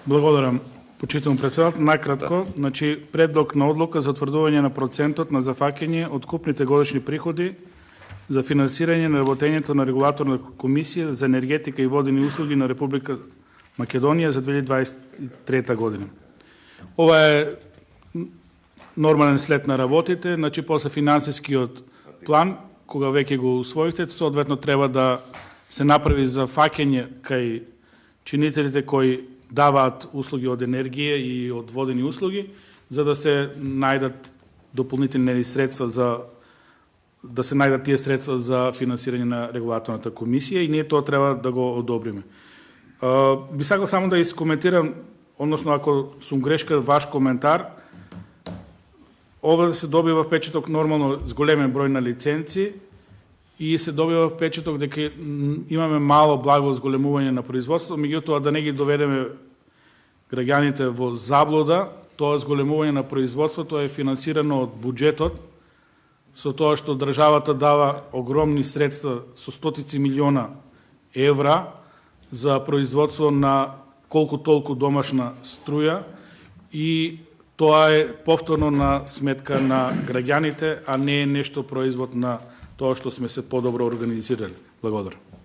Благодарам, почитувам председател. Накратко, значи предлог на одлука за утврдување на процентот на зафаќање од купните годишни приходи за финансирање на работењето на регулаторна комисија за енергетика и водени услуги на Република Македонија за 2023 година. Ова е нормален след на работите, значи после финансискиот план, кога веќе го усвоите, соодветно треба да се направи зафаќање кај чинителите кои даваат услуги од енергија и од водени услуги, за да се најдат дополнителни средства да се најдат тие средства за финансирање на регулаторната комисија и ние тоа треба да го одобриме. Би сакал само да искоментирам, односно ако сум грешка, ваш коментар. Ова да се добива впечаток нормално с големен број на лиценци и се добива впечаток дека имаме мало благо зголемување на производството, меѓутоа да не ги доведеме граѓаните во заблуда, тоа зголемување на производството е финансирано од буџетот, со тоа што државата дава огромни средства со стотици милиона евра за производство на колку толку домашна струја и тоа е повторно на сметка на граѓаните, а не е нешто производ на тоа што сме се подобро организирали. Благодарам.